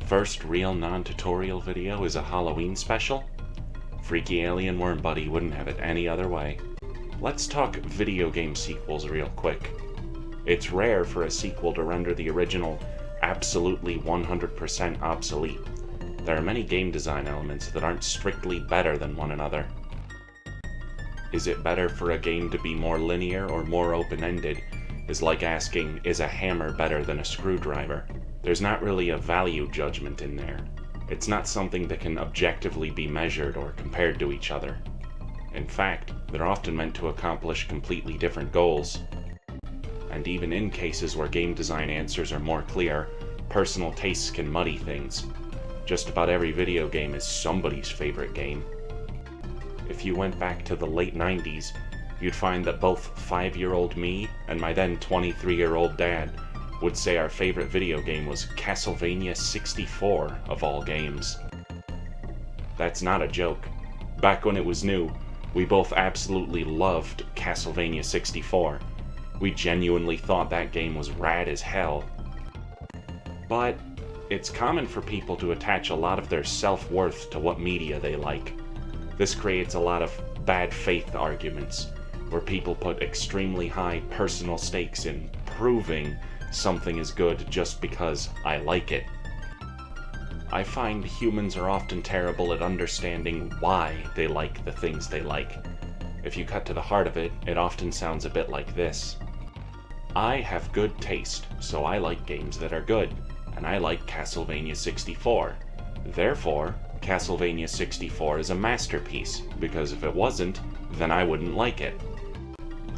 first real non-tutorial video is a Halloween special? Freaky alien worm buddy wouldn't have it any other way. Let's talk video game sequels real quick. It's rare for a sequel to render the original absolutely 100% obsolete. There are many game design elements that aren't strictly better than one another. Is it better for a game to be more linear or more open-ended is like asking, is a hammer better than a screwdriver? There's not really a value judgment in there. It's not something that can objectively be measured or compared to each other. In fact, they're often meant to accomplish completely different goals. And even in cases where game design answers are more clear, personal tastes can muddy things. Just about every video game is somebody's favorite game. If you went back to the late 90s, you'd find that both 5-year-old me and my then 23-year-old dad would say our favorite video game was Castlevania 64 of all games. That's not a joke. Back when it was new, we both absolutely loved Castlevania 64. We genuinely thought that game was rad as hell. But it's common for people to attach a lot of their self-worth to what media they like. This creates a lot of bad faith arguments, where people put extremely high personal stakes in proving something is good just because I like it. I find humans are often terrible at understanding why they like the things they like. If you cut to the heart of it, it often sounds a bit like this. I have good taste, so I like games that are good, and I like Castlevania 64. Therefore, Castlevania 64 is a masterpiece, because if it wasn't, then I wouldn't like it.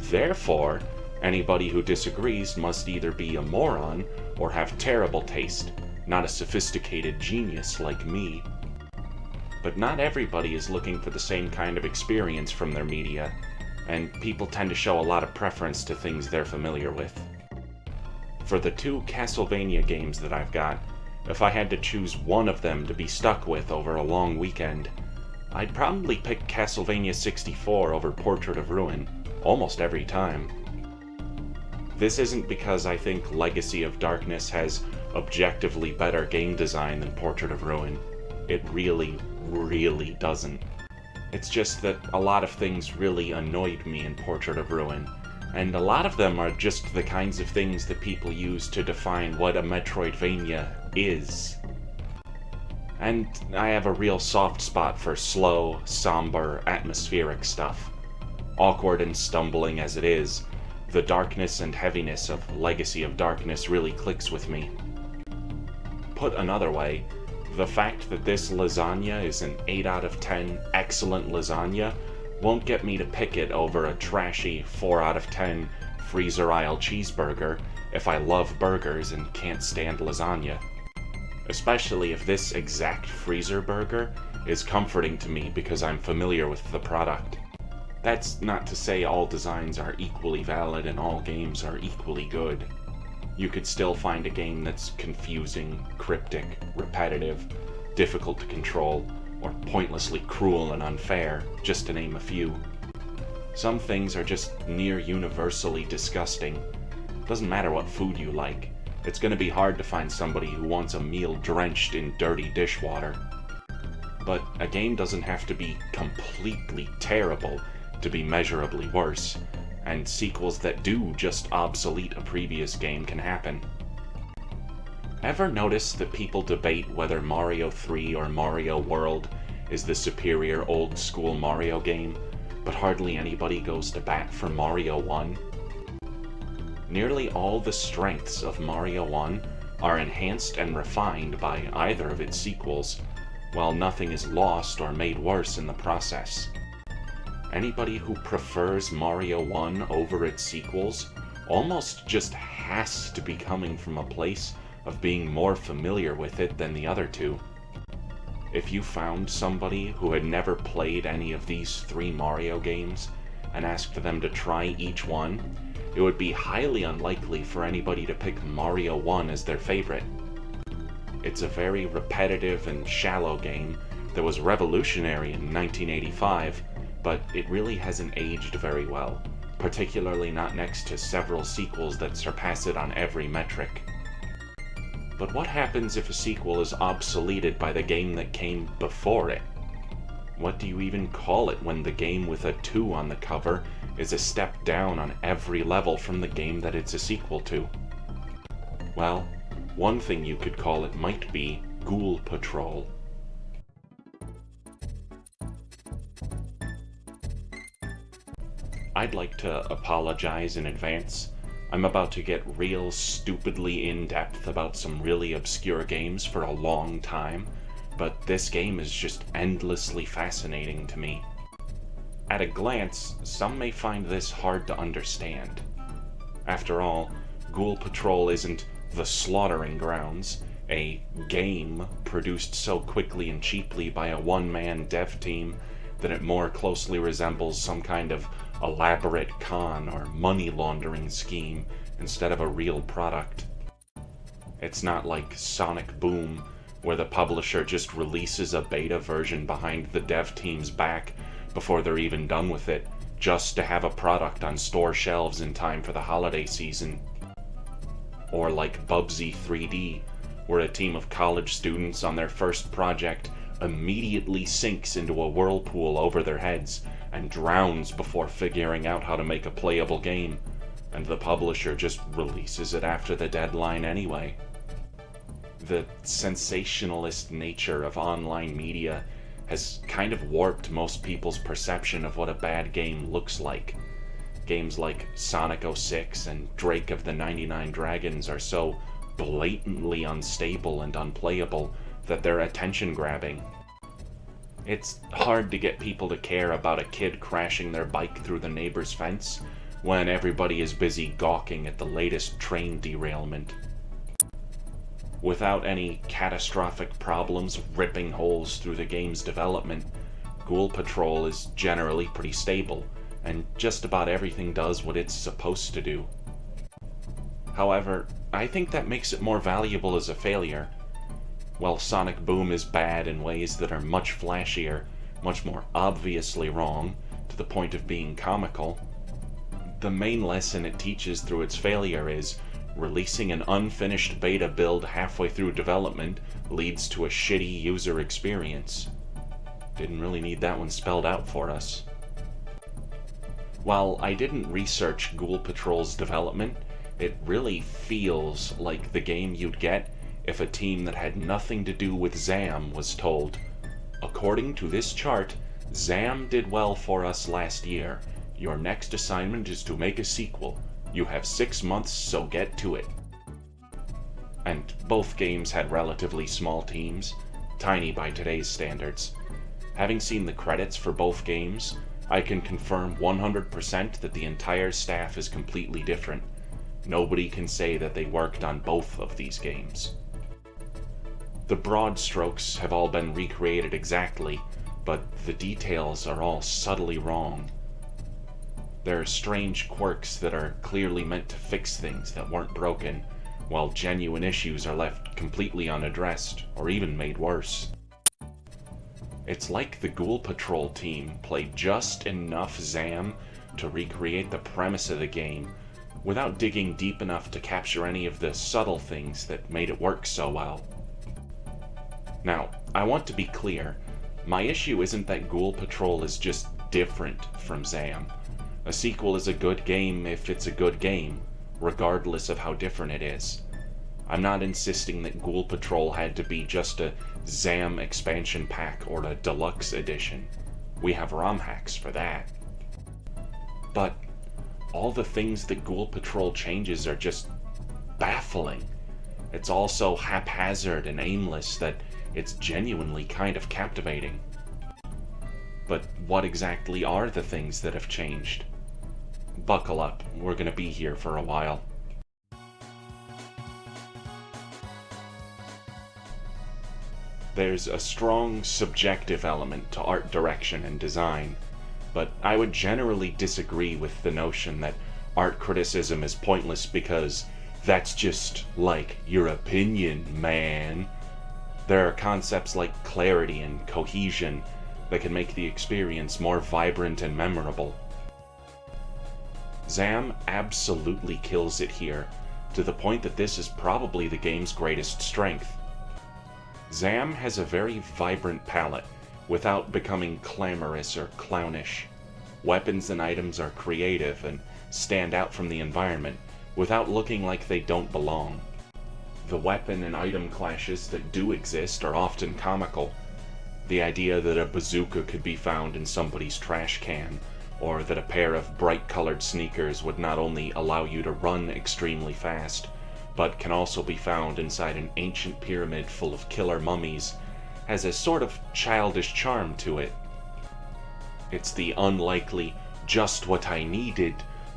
Therefore, anybody who disagrees must either be a moron or have terrible taste, not a sophisticated genius like me. But not everybody is looking for the same kind of experience from their media, and people tend to show a lot of preference to things they're familiar with. For the 2 Castlevania games that I've got, if I had to choose one of them to be stuck with over a long weekend, I'd probably pick Castlevania 64 over Portrait of Ruin, almost every time. This isn't because I think Legacy of Darkness has objectively better game design than Portrait of Ruin. It really, really doesn't. It's just that a lot of things really annoyed me in Portrait of Ruin, and a lot of them are just the kinds of things that people use to define what a Metroidvania is. And I have a real soft spot for slow, somber, atmospheric stuff. Awkward and stumbling as it is, the darkness and heaviness of Legacy of Darkness really clicks with me. Put another way, the fact that this lasagna is an 8 out of 10 excellent lasagna won't get me to pick it over a trashy 4 out of 10 freezer aisle cheeseburger if I love burgers and can't stand lasagna. Especially if this exact freezer burger is comforting to me because I'm familiar with the product. That's not to say all designs are equally valid and all games are equally good. You could still find a game that's confusing, cryptic, repetitive, difficult to control, or pointlessly cruel and unfair, just to name a few. Some things are just near universally disgusting. Doesn't matter what food you like, it's gonna be hard to find somebody who wants a meal drenched in dirty dishwater. But a game doesn't have to be completely terrible to be measurably worse, and sequels that do just obsolete a previous game can happen. Ever notice that people debate whether Mario 3 or Mario World is the superior old-school Mario game, but hardly anybody goes to bat for Mario 1? Nearly all the strengths of Mario 1 are enhanced and refined by either of its sequels, while nothing is lost or made worse in the process. Anybody who prefers Mario 1 over its sequels almost just has to be coming from a place of being more familiar with it than the other two. If you found somebody who had never played any of these 3 Mario games and asked them to try each one, it would be highly unlikely for anybody to pick Mario 1 as their favorite. It's a very repetitive and shallow game that was revolutionary in 1985, but it really hasn't aged very well, particularly not next to several sequels that surpass it on every metric. But what happens if a sequel is obsoleted by the game that came before it? What do you even call it when the game with a 2 on the cover is a step down on every level from the game that it's a sequel to? Well, one thing you could call it might be Ghoul Patrol. I'd like to apologize in advance. I'm about to get real stupidly in-depth about some really obscure games for a long time, but this game is just endlessly fascinating to me. At a glance, some may find this hard to understand. After all, Ghoul Patrol isn't The Slaughtering Grounds, a game produced so quickly and cheaply by a one-man dev team that it more closely resembles some kind of elaborate con or money laundering scheme instead of a real product. It's not like Sonic Boom, where the publisher just releases a beta version behind the dev team's back before they're even done with it, just to have a product on store shelves in time for the holiday season. Or like Bubsy 3D, where a team of college students on their first project immediately sinks into a whirlpool over their heads and drowns before figuring out how to make a playable game, and the publisher just releases it after the deadline anyway. The sensationalist nature of online media has kind of warped most people's perception of what a bad game looks like. Games like Sonic 06 and Drake of the 99 Dragons are so blatantly unstable and unplayable that they're attention-grabbing. It's hard to get people to care about a kid crashing their bike through the neighbor's fence when everybody is busy gawking at the latest train derailment. Without any catastrophic problems ripping holes through the game's development, Ghoul Patrol is generally pretty stable, and just about everything does what it's supposed to do. However, I think that makes it more valuable as a failure. While Sonic Boom is bad in ways that are much flashier, much more obviously wrong, to the point of being comical, the main lesson it teaches through its failure is releasing an unfinished beta build halfway through development leads to a shitty user experience. Didn't really need that one spelled out for us. While I didn't research Ghoul Patrol's development, it really feels like the game you'd get if a team that had nothing to do with ZAMN was told, "According to this chart, ZAMN did well for us last year. Your next assignment is to make a sequel. You have 6 months, so get to it." And both games had relatively small teams, tiny by today's standards. Having seen the credits for both games, I can confirm 100% that the entire staff is completely different. Nobody can say that they worked on both of these games. The broad strokes have all been recreated exactly, but the details are all subtly wrong. There are strange quirks that are clearly meant to fix things that weren't broken, while genuine issues are left completely unaddressed, or even made worse. It's like the Ghoul Patrol team played just enough ZAMN to recreate the premise of the game, without digging deep enough to capture any of the subtle things that made it work so well. Now, I want to be clear, my issue isn't that Ghoul Patrol is just different from ZAMN. A sequel is a good game if it's a good game, regardless of how different it is. I'm not insisting that Ghoul Patrol had to be just a ZAMN expansion pack or a deluxe edition. We have ROM hacks for that. But all the things that Ghoul Patrol changes are just baffling. It's all so haphazard and aimless that it's genuinely kind of captivating. But what exactly are the things that have changed? Buckle up, we're gonna be here for a while. There's a strong subjective element to art direction and design, but I would generally disagree with the notion that art criticism is pointless because that's just, like, your opinion, man. There are concepts like clarity and cohesion that can make the experience more vibrant and memorable. ZAMN absolutely kills it here, to the point that this is probably the game's greatest strength. ZAMN has a very vibrant palette, without becoming clamorous or clownish. Weapons and items are creative and stand out from the environment, without looking like they don't belong. The weapon and item clashes that do exist are often comical. The idea that a bazooka could be found in somebody's trash can, or that a pair of bright-colored sneakers would not only allow you to run extremely fast, but can also be found inside an ancient pyramid full of killer mummies, has a sort of childish charm to it. It's the unlikely, just what I needed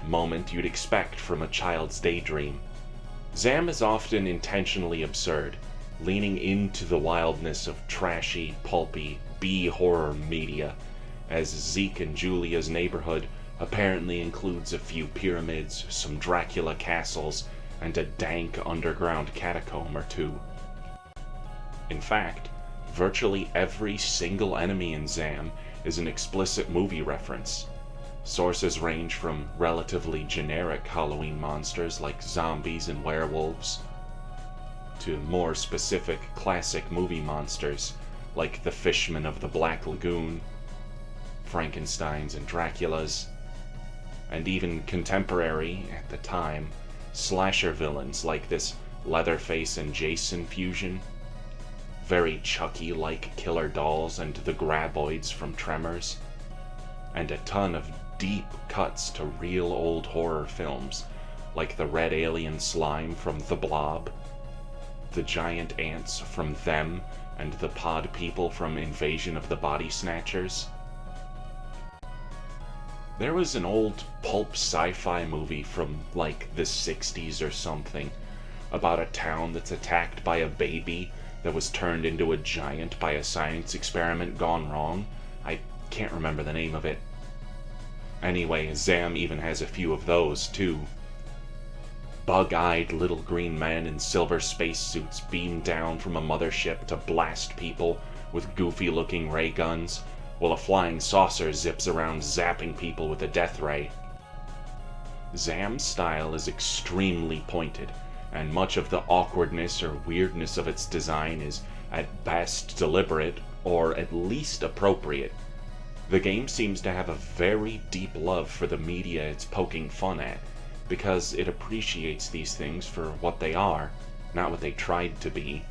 moment you'd expect from a child's daydream. ZAMN is often intentionally absurd, leaning into the wildness of trashy, pulpy, B-horror media, as Zeke and Julia's neighborhood apparently includes a few pyramids, some Dracula castles, and a dank underground catacomb or two. In fact, virtually every single enemy in ZAMN is an explicit movie reference. Sources range from relatively generic Halloween monsters like zombies and werewolves, to more specific classic movie monsters like the Fishmen of the Black Lagoon, Frankensteins and Draculas, and even contemporary, at the time, slasher villains like this Leatherface and Jason fusion, very Chucky-like killer dolls and the graboids from Tremors, and a ton of deep cuts to real old horror films like the red alien slime from The Blob, the giant ants from Them, and the pod people from Invasion of the Body Snatchers. There was an old pulp sci-fi movie from like the 60s or something about a town that's attacked by a baby that was turned into a giant by a science experiment gone wrong. I can't remember the name of it. Anyway, ZAMN even has a few of those too. Bug-eyed little green men in silver spacesuits beam down from a mothership to blast people with goofy-looking ray guns, while a flying saucer zips around zapping people with a death ray. ZAMN's style is extremely pointed, and much of the awkwardness or weirdness of its design is at best deliberate, or at least appropriate. The game seems to have a very deep love for the media it's poking fun at, because it appreciates these things for what they are, not what they tried to be.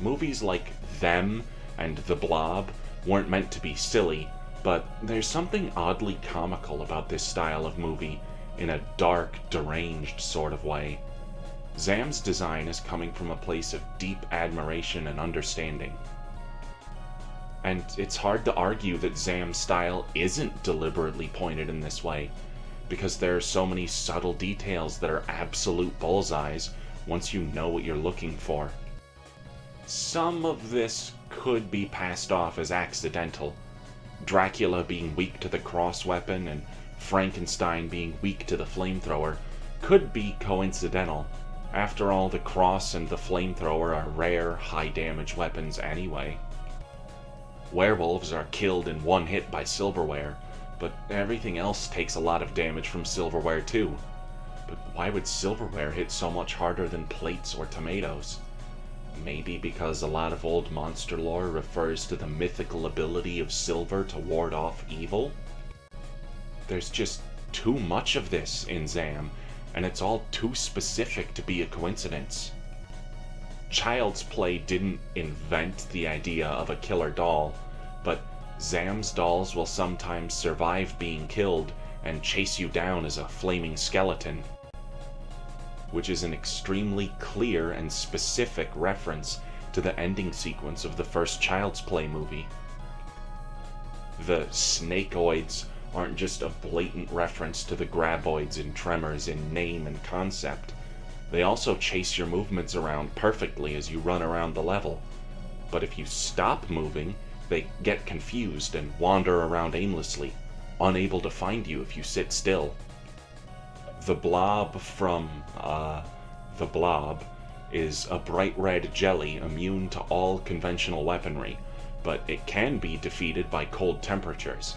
Movies like Them and The Blob weren't meant to be silly, but there's something oddly comical about this style of movie in a dark, deranged sort of way. ZAMN's design is coming from a place of deep admiration and understanding. And it's hard to argue that ZAMN's style isn't deliberately pointed in this way, because there are so many subtle details that are absolute bullseyes once you know what you're looking for. Some of this could be passed off as accidental. Dracula being weak to the cross weapon and Frankenstein being weak to the flamethrower could be coincidental. After all, the cross and the flamethrower are rare, high-damage weapons anyway. Werewolves are killed in one hit by silverware, but everything else takes a lot of damage from silverware too. But why would silverware hit so much harder than plates or tomatoes? Maybe because a lot of old monster lore refers to the mythical ability of silver to ward off evil? There's just too much of this in ZAMN, and it's all too specific to be a coincidence. Child's Play didn't invent the idea of a killer doll, but ZAMN's dolls will sometimes survive being killed and chase you down as a flaming skeleton, which is an extremely clear and specific reference to the ending sequence of the first Child's Play movie. The snakeoids aren't just a blatant reference to the graboids in Tremors in name and concept. They also chase your movements around perfectly as you run around the level. But if you stop moving, they get confused and wander around aimlessly, unable to find you if you sit still. The blob from, The Blob is a bright red jelly immune to all conventional weaponry, but it can be defeated by cold temperatures.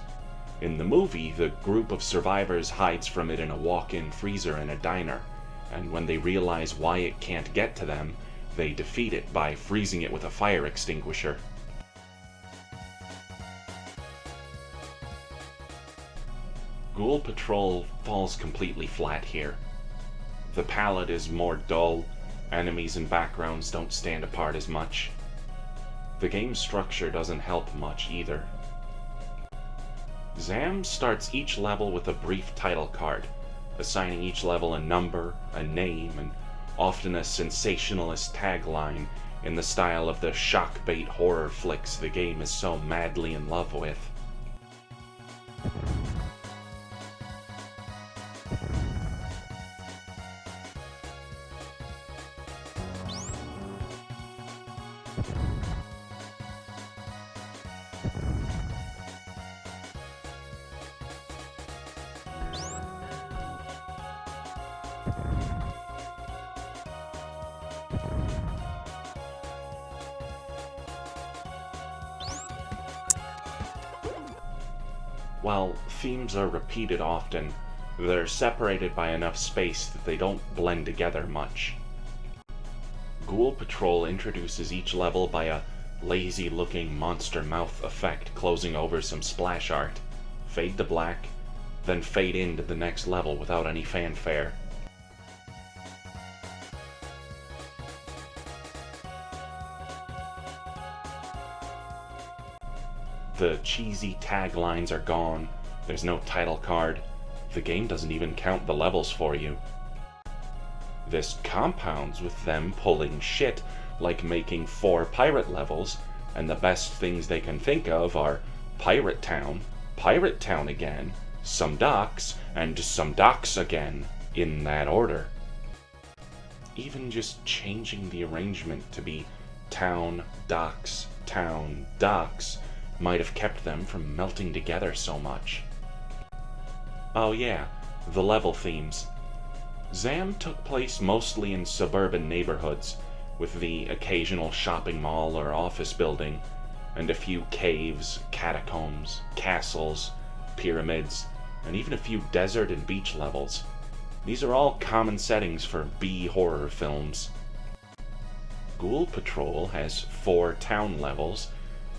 In the movie, the group of survivors hides from it in a walk-in freezer in a diner, and when they realize why it can't get to them, they defeat it by freezing it with a fire extinguisher. Ghoul Patrol falls completely flat here. The palette is more dull, enemies and backgrounds don't stand apart as much. The game's structure doesn't help much either. ZAMN starts each level with a brief title card, assigning each level a number, a name, and often a sensationalist tagline in the style of the shock-bait horror flicks the game is so madly in love with. While themes are repeated often, they're separated by enough space that they don't blend together much. Ghoul Patrol introduces each level by a lazy-looking monster mouth effect closing over some splash art, fade to black, then fade into the next level without any fanfare. The cheesy taglines are gone, there's no title card, the game doesn't even count the levels for you. This compounds with them pulling shit like making 4 pirate levels, and the best things they can think of are Pirate Town again, some docks, and some docks again, in that order. Even just changing the arrangement to be town, docks, might have kept them from melting together so much. Oh yeah, the level themes. ZAMN took place mostly in suburban neighborhoods, with the occasional shopping mall or office building, and a few caves, catacombs, castles, pyramids, and even a few desert and beach levels. These are all common settings for B-horror films. Ghoul Patrol has 4 town levels,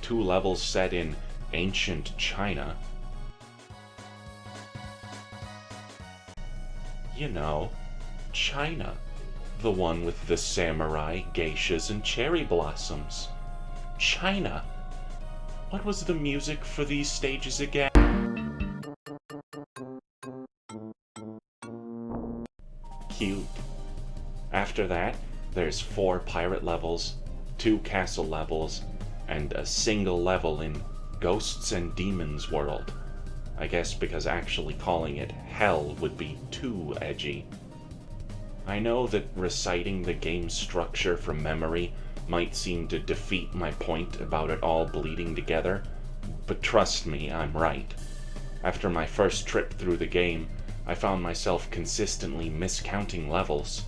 2 levels set in ancient China. You know, China. The one with the samurai, geishas, and cherry blossoms. China. What was the music for these stages again? Cute. After that, there's 4 pirate levels, 2 castle levels, and a single level in Ghosts and Demons World. I guess because actually calling it Hell would be too edgy. I know that reciting the game's structure from memory might seem to defeat my point about it all bleeding together, but trust me, I'm right. After my first trip through the game, I found myself consistently miscounting levels.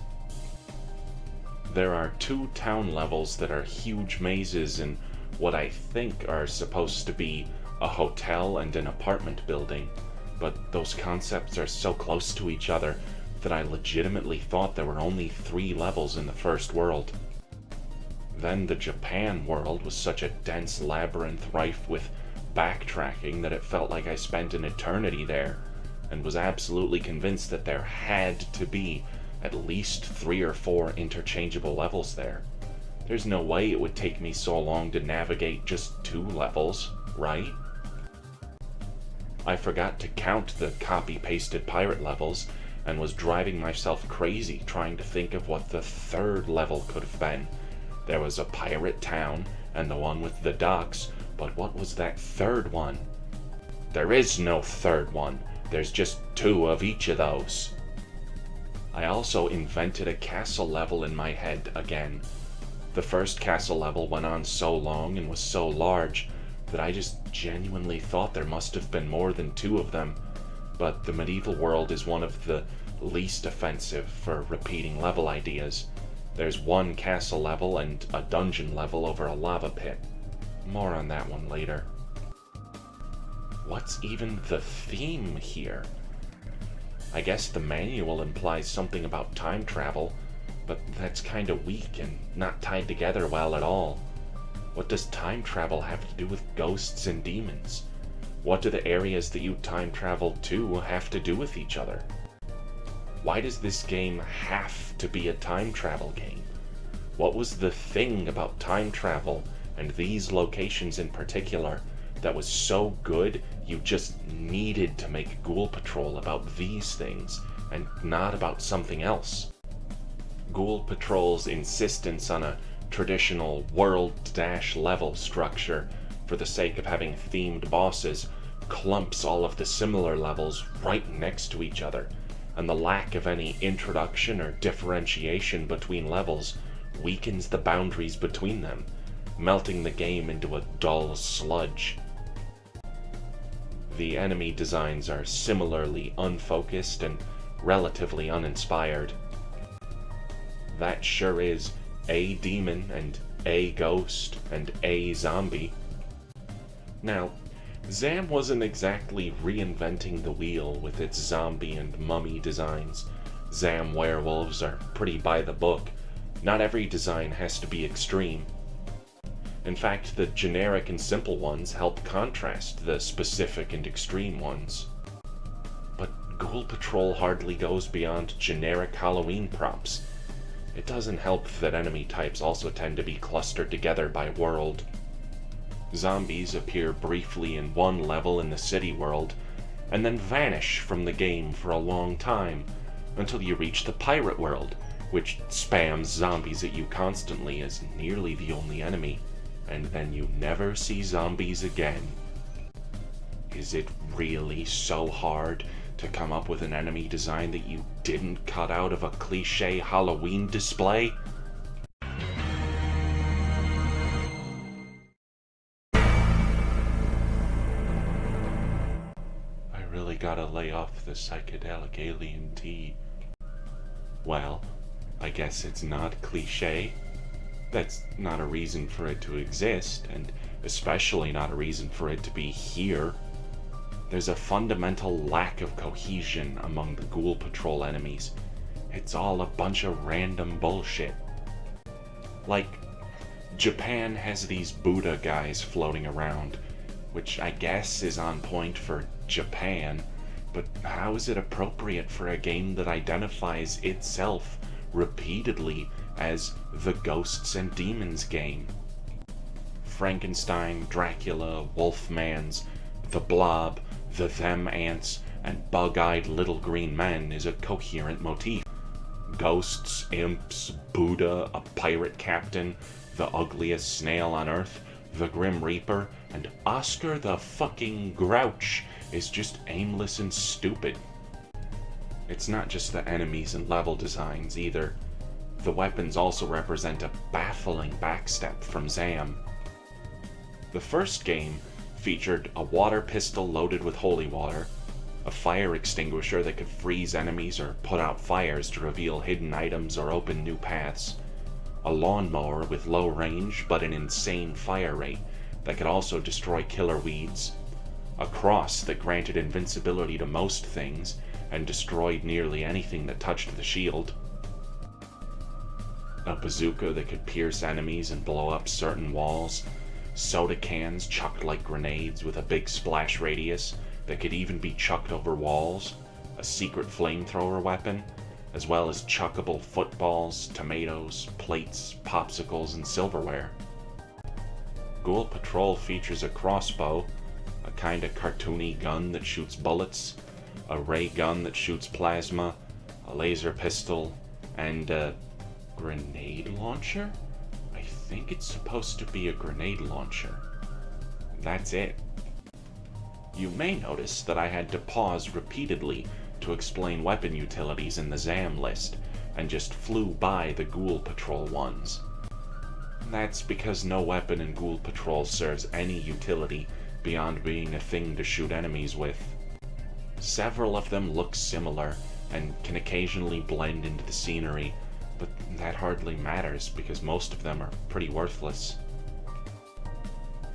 There are 2 town levels that are huge mazes in what I think are supposed to be a hotel and an apartment building, but those concepts are so close to each other that I legitimately thought there were only 3 levels in the first world. Then the Japan world was such a dense labyrinth rife with backtracking that it felt like I spent an eternity there, and was absolutely convinced that there had to be at least 3 or 4 interchangeable levels there. There's no way it would take me so long to navigate just 2 levels, right? I forgot to count the copy-pasted pirate levels, and was driving myself crazy trying to think of what the 3rd level could have been. There was a pirate town, and the one with the docks, but what was that 3rd one? There is no 3rd one, there's just 2 of each of those. I also invented a castle level in my head again. The first castle level went on so long and was so large that I just genuinely thought there must have been more than 2 of them, but the medieval world is one of the least offensive for repeating level ideas. There's 1 castle level and a dungeon level over a lava pit. More on that one later. What's even the theme here? I guess the manual implies something about time travel, but that's kinda weak and not tied together well at all. What does time travel have to do with ghosts and demons? What do the areas that you time travel to have to do with each other? Why does this game have to be a time travel game? What was the thing about time travel, and these locations in particular, that was so good you just needed to make Ghoul Patrol about these things, and not about something else? Ghoul Patrol's insistence on a traditional world-level structure for the sake of having themed bosses clumps all of the similar levels right next to each other, and the lack of any introduction or differentiation between levels weakens the boundaries between them, melting the game into a dull sludge. The enemy designs are similarly unfocused and relatively uninspired. That sure is a demon and a ghost and a zombie. Now, ZAMN wasn't exactly reinventing the wheel with its zombie and mummy designs. ZAMN werewolves are pretty by the book. Not every design has to be extreme. In fact, the generic and simple ones help contrast the specific and extreme ones. But Ghoul Patrol hardly goes beyond generic Halloween props. It doesn't help that enemy types also tend to be clustered together by world. Zombies appear briefly in one level in the city world, and then vanish from the game for a long time, until you reach the pirate world, which spams zombies at you constantly as nearly the only enemy, and then you never see zombies again. Is it really so hard to come up with an enemy design that you didn't cut out of a cliché Halloween display? I really gotta lay off the psychedelic alien tea. Well, I guess it's not cliché. That's not a reason for it to exist, and especially not a reason for it to be here. There's a fundamental lack of cohesion among the Ghoul Patrol enemies. It's all a bunch of random bullshit. Like, Japan has these Buddha guys floating around, which I guess is on point for Japan, but how is it appropriate for a game that identifies itself repeatedly as the Ghosts and Demons game? Frankenstein, Dracula, Wolfmans, the Blob, the Them Ants, and bug-eyed little green men is a coherent motif. Ghosts, imps, Buddha, a pirate captain, the ugliest snail on Earth, the Grim Reaper, and Oscar the fucking Grouch is just aimless and stupid. It's not just the enemies and level designs either. The weapons also represent a baffling backstep from ZAMN. The first game featured a water pistol loaded with holy water, a fire extinguisher that could freeze enemies or put out fires to reveal hidden items or open new paths, a lawnmower with low range but an insane fire rate that could also destroy killer weeds, a cross that granted invincibility to most things and destroyed nearly anything that touched the shield, a bazooka that could pierce enemies and blow up certain walls, soda cans chucked like grenades with a big splash radius that could even be chucked over walls, a secret flamethrower weapon, as well as chuckable footballs, tomatoes, plates, popsicles, and silverware. Ghoul Patrol features a crossbow, a kinda cartoony gun that shoots bullets, a ray gun that shoots plasma, a laser pistol, and a grenade launcher? I think it's supposed to be a grenade launcher. That's it. You may notice that I had to pause repeatedly to explain weapon utilities in the ZAMN list, and just flew by the Ghoul Patrol ones. That's because no weapon in Ghoul Patrol serves any utility beyond being a thing to shoot enemies with. Several of them look similar, and can occasionally blend into the scenery, but that hardly matters because most of them are pretty worthless.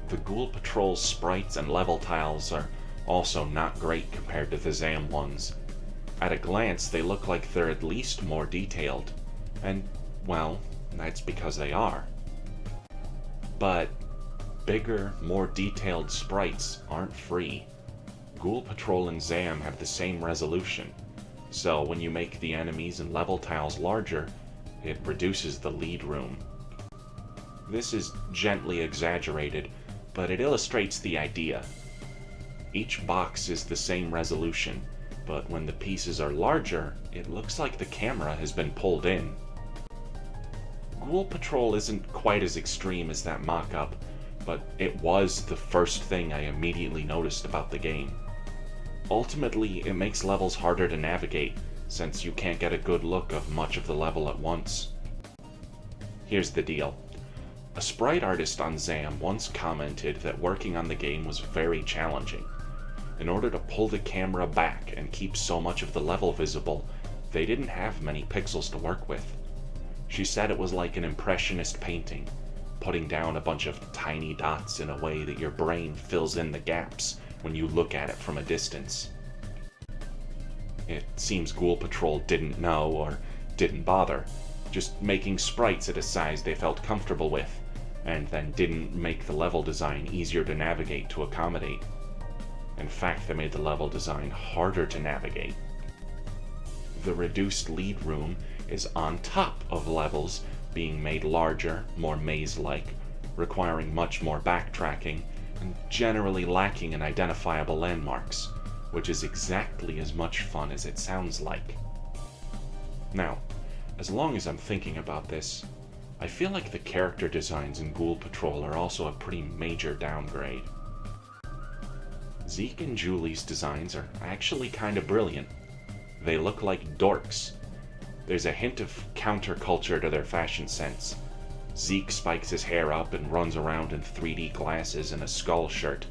The Ghoul Patrol sprites and level tiles are also not great compared to the ZAMN ones. At a glance, they look like they're at least more detailed. And, well, that's because they are. But bigger, more detailed sprites aren't free. Ghoul Patrol and ZAMN have the same resolution, so when you make the enemies and level tiles larger, it reduces the lead room. This is gently exaggerated, but it illustrates the idea. Each box is the same resolution, but when the pieces are larger, it looks like the camera has been pulled in. Ghoul Patrol isn't quite as extreme as that mock-up, but it was the first thing I immediately noticed about the game. Ultimately, it makes levels harder to navigate, since you can't get a good look of much of the level at once. Here's the deal. A sprite artist on ZAMN once commented that working on the game was very challenging. In order to pull the camera back and keep so much of the level visible, they didn't have many pixels to work with. She said it was like an impressionist painting, putting down a bunch of tiny dots in a way that your brain fills in the gaps when you look at it from a distance. It seems Ghoul Patrol didn't know or didn't bother, just making sprites at a size they felt comfortable with, and then didn't make the level design easier to navigate to accommodate. In fact, they made the level design harder to navigate. The reduced lead room is on top of levels being made larger, more maze-like, requiring much more backtracking, and generally lacking in identifiable landmarks, which is exactly as much fun as it sounds like. Now, as long as I'm thinking about this, I feel like the character designs in Ghoul Patrol are also a pretty major downgrade. Zeke and Julie's designs are actually kinda brilliant. They look like dorks. There's a hint of counterculture to their fashion sense. Zeke spikes his hair up and runs around in 3D glasses and a skull shirt,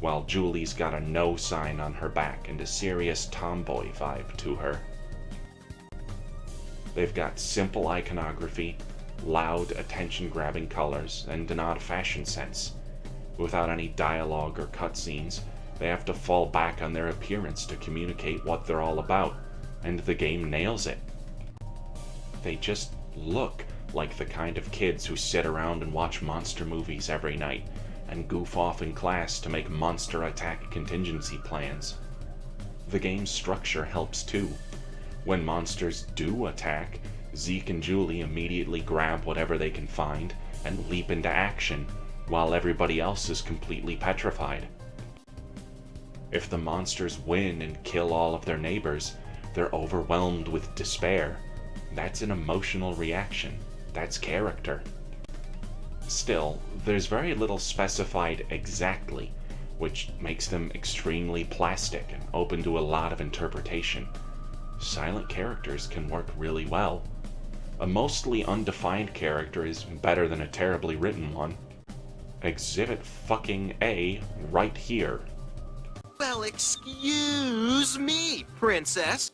while Julie's got a no sign on her back and a serious tomboy vibe to her. They've got simple iconography, loud, attention-grabbing colors, and an odd fashion sense. Without any dialogue or cutscenes, they have to fall back on their appearance to communicate what they're all about, and the game nails it. They just look like the kind of kids who sit around and watch monster movies every night and goof off in class to make monster attack contingency plans. The game's structure helps too. When monsters do attack, Zeke and Julie immediately grab whatever they can find and leap into action, while everybody else is completely petrified. If the monsters win and kill all of their neighbors, they're overwhelmed with despair. That's an emotional reaction. That's character. Still, there's very little specified exactly, which makes them extremely plastic and open to a lot of interpretation. Silent characters can work really well. A mostly undefined character is better than a terribly written one. Exhibit fucking A right here. Well, excuse me, princess.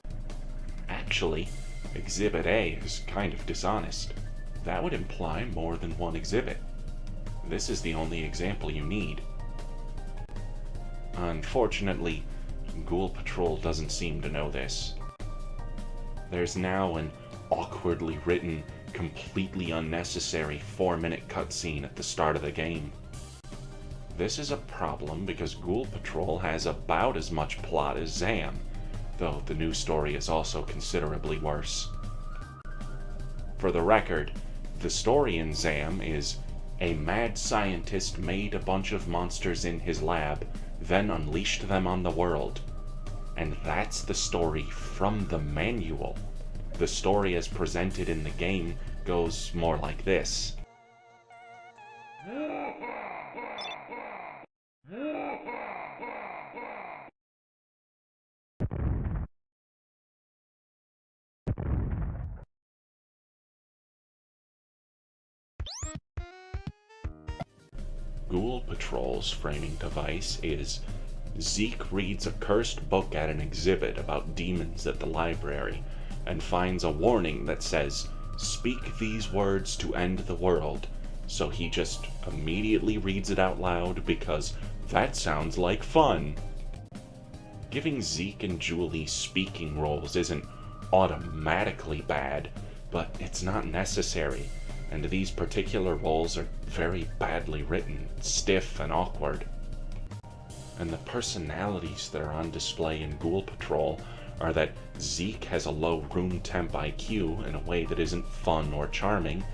Actually, Exhibit A is kind of dishonest. That would imply more than one exhibit. This is the only example you need. Unfortunately, Ghoul Patrol doesn't seem to know this. There's now an awkwardly written, completely unnecessary 4-minute cutscene at the start of the game. This is a problem because Ghoul Patrol has about as much plot as ZAMN, though the new story is also considerably worse. For the record, the story in ZAMN is a mad scientist made a bunch of monsters in his lab, then unleashed them on the world. And that's the story from the manual. The story as presented in the game goes more like this. Ghoul Patrol's framing device is Zeke reads a cursed book at an exhibit about demons at the library and finds a warning that says, "Speak these words to end the world," so he just immediately reads it out loud because that sounds like fun. Giving Zeke and Julie speaking roles isn't automatically bad, but it's not necessary, and these particular roles are very badly written, stiff and awkward. And the personalities that are on display in Ghoul Patrol are that Zeke has a low room temp IQ in a way that isn't fun or charming,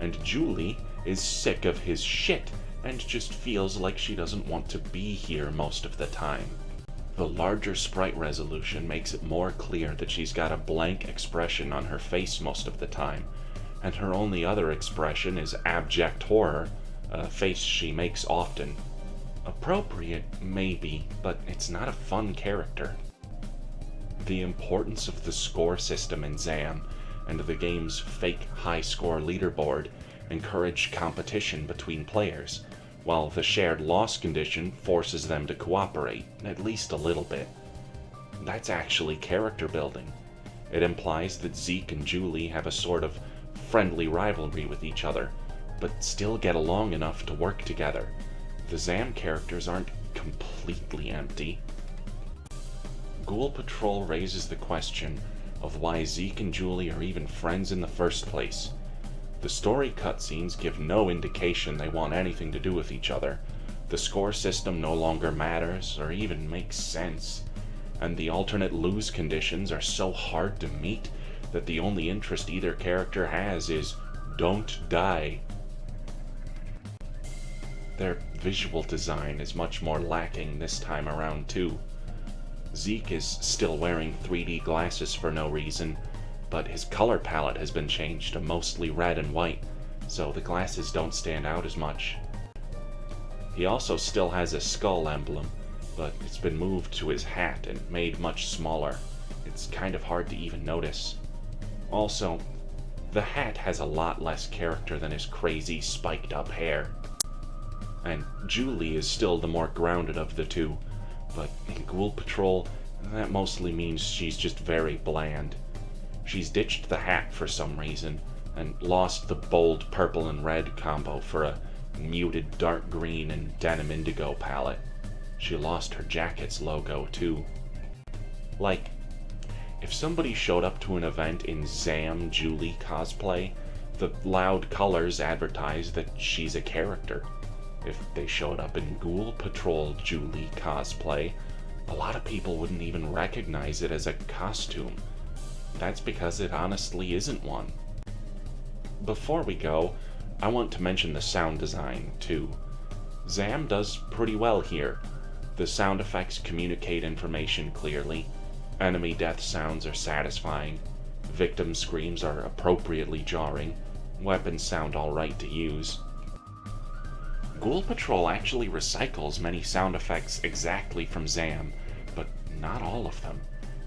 and Julie is sick of his shit and just feels like she doesn't want to be here most of the time. The larger sprite resolution makes it more clear that she's got a blank expression on her face most of the time, and her only other expression is abject horror, a face she makes often. Appropriate, maybe, but it's not a fun character. The importance of the score system in ZAM and the game's fake high-score leaderboard encourage competition between players, while the shared loss condition forces them to cooperate, at least a little bit. That's actually character building. It implies that Zeke and Julie have a sort of friendly rivalry with each other, but still get along enough to work together. The ZAM characters aren't completely empty. Ghoul Patrol raises the question of why Zeke and Julie are even friends in the first place. The story cutscenes give no indication they want anything to do with each other. The score system no longer matters or even makes sense. And the alternate lose conditions are so hard to meet that the only interest either character has is don't die. Their visual design is much more lacking this time around too. Zeke is still wearing 3D glasses for no reason, but his color palette has been changed to mostly red and white, so the glasses don't stand out as much. He also still has a skull emblem, but it's been moved to his hat and made much smaller. It's kind of hard to even notice. Also, the hat has a lot less character than his crazy spiked up hair. And Julie is still the more grounded of the two, but in Ghoul Patrol, that mostly means she's just very bland. She's ditched the hat for some reason, and lost the bold purple and red combo for a muted dark green and denim indigo palette. She lost her jacket's logo too. Like, if somebody showed up to an event in ZAM Julie cosplay, the loud colors advertise that she's a character. If they showed up in Ghoul Patrol Julie cosplay, a lot of people wouldn't even recognize it as a costume. That's because it honestly isn't one. Before we go, I want to mention the sound design, too. ZAM does pretty well here. The sound effects communicate information clearly, enemy death sounds are satisfying, victim screams are appropriately jarring, weapons sound alright to use. Ghoul Patrol actually recycles many sound effects exactly from ZAM, but not all of them,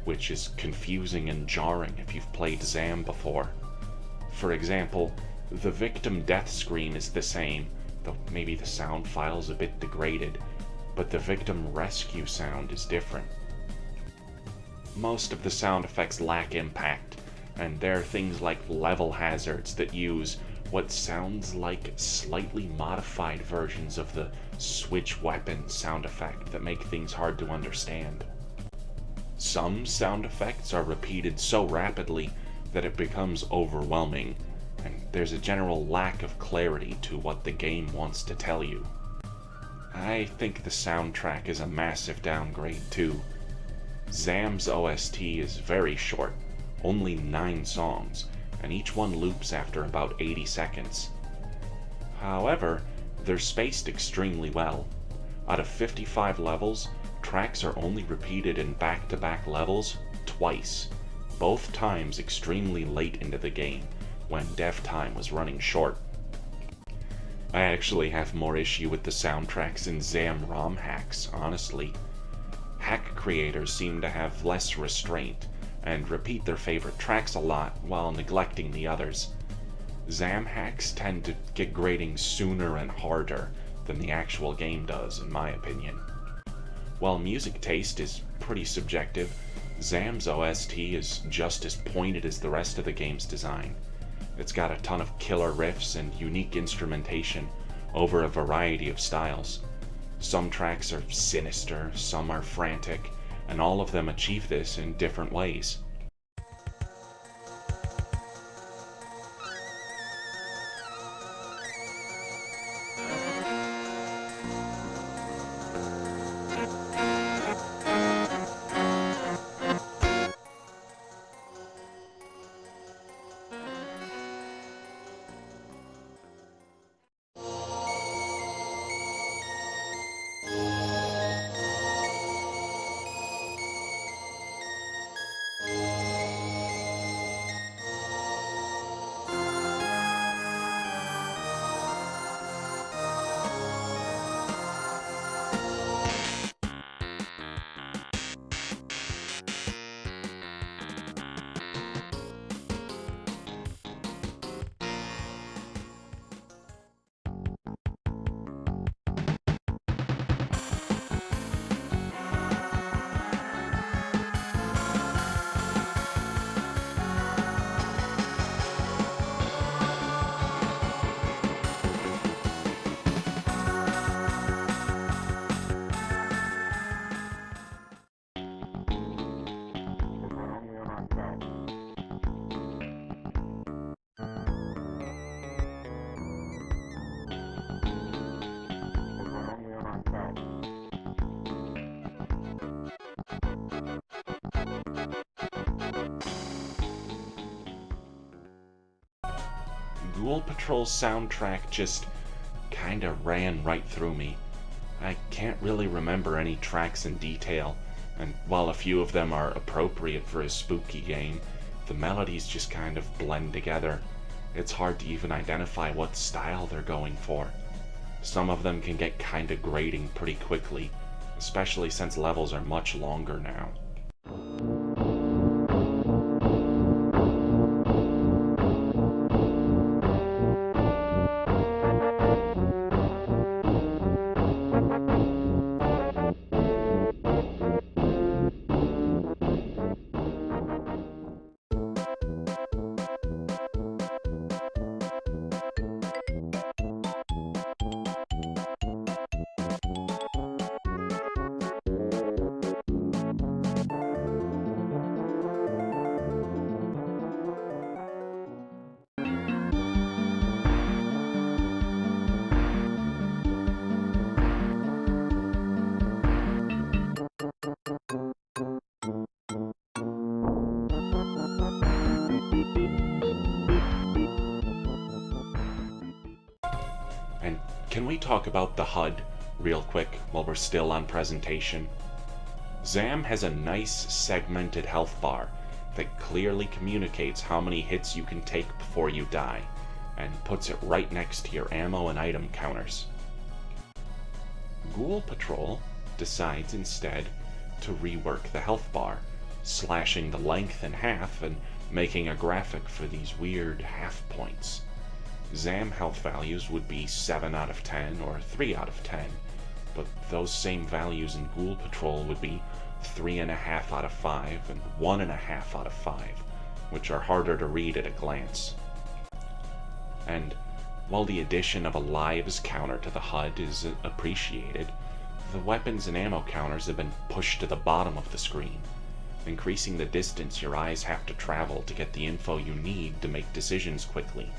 which is confusing and jarring if you've played ZAM before. For example, the victim death scream is the same, though maybe the sound file's a bit degraded, but the victim rescue sound is different. Most of the sound effects lack impact, and there are things like level hazards that use what sounds like slightly modified versions of the switch weapon sound effect that make things hard to understand. Some sound effects are repeated so rapidly that it becomes overwhelming, and there's a general lack of clarity to what the game wants to tell you. I think the soundtrack is a massive downgrade too. ZAM's OST is very short, only 9 songs, and each one loops after about 80 seconds. However, they're spaced extremely well. Out of 55 levels, tracks are only repeated in back-to-back levels twice, both times extremely late into the game, when dev time was running short. I actually have more issue with the soundtracks in ZAM ROM hacks, honestly. Hack creators seem to have less restraint, and repeat their favorite tracks a lot while neglecting the others. ZAM hacks tend to get grading sooner and harder than the actual game does, in my opinion. While music taste is pretty subjective, ZAM's OST is just as pointed as the rest of the game's design. It's got a ton of killer riffs and unique instrumentation over a variety of styles. Some tracks are sinister, some are frantic, and all of them achieve this in different ways. Ghoul Patrol's soundtrack just kinda ran right through me. I can't really remember any tracks in detail, and while a few of them are appropriate for a spooky game, the melodies just kind of blend together. It's hard to even identify what style they're going for. Some of them can get kinda grating pretty quickly, especially since levels are much longer now. And can we talk about the HUD real quick while we're still on presentation? ZAMN has a nice segmented health bar that clearly communicates how many hits you can take before you die, and puts it right next to your ammo and item counters. Ghoul Patrol decides instead to rework the health bar, slashing the length in half and making a graphic for these weird half points. ZAMN health values would be 7 out of 10 or 3 out of 10, but those same values in Ghoul Patrol would be 3.5 out of 5 and 1.5 out of 5, which are harder to read at a glance. And while the addition of a lives counter to the HUD is appreciated, the weapons and ammo counters have been pushed to the bottom of the screen, increasing the distance your eyes have to travel to get the info you need to make decisions quickly.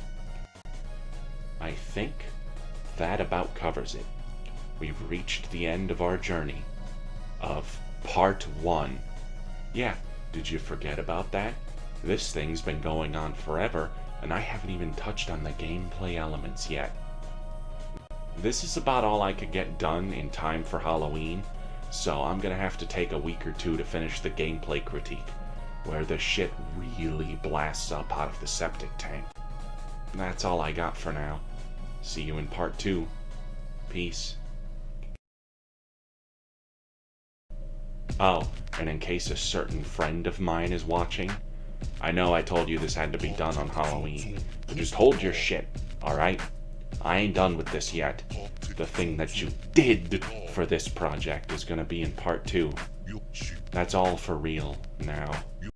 I think that about covers it. We've reached the end of our journey of Part 1. Yeah, did you forget about that? This thing's been going on forever, and I haven't even touched on the gameplay elements yet. This is about all I could get done in time for Halloween, so I'm gonna have to take a week or two to finish the gameplay critique, where the shit really blasts up out of the septic tank. That's all I got for now. See you in Part 2. Peace. Oh, and in case a certain friend of mine is watching, I know I told you this had to be done on Halloween, but just hold your shit, alright? I ain't done with this yet. The thing that you did for this project is gonna be in Part 2. That's all for real now.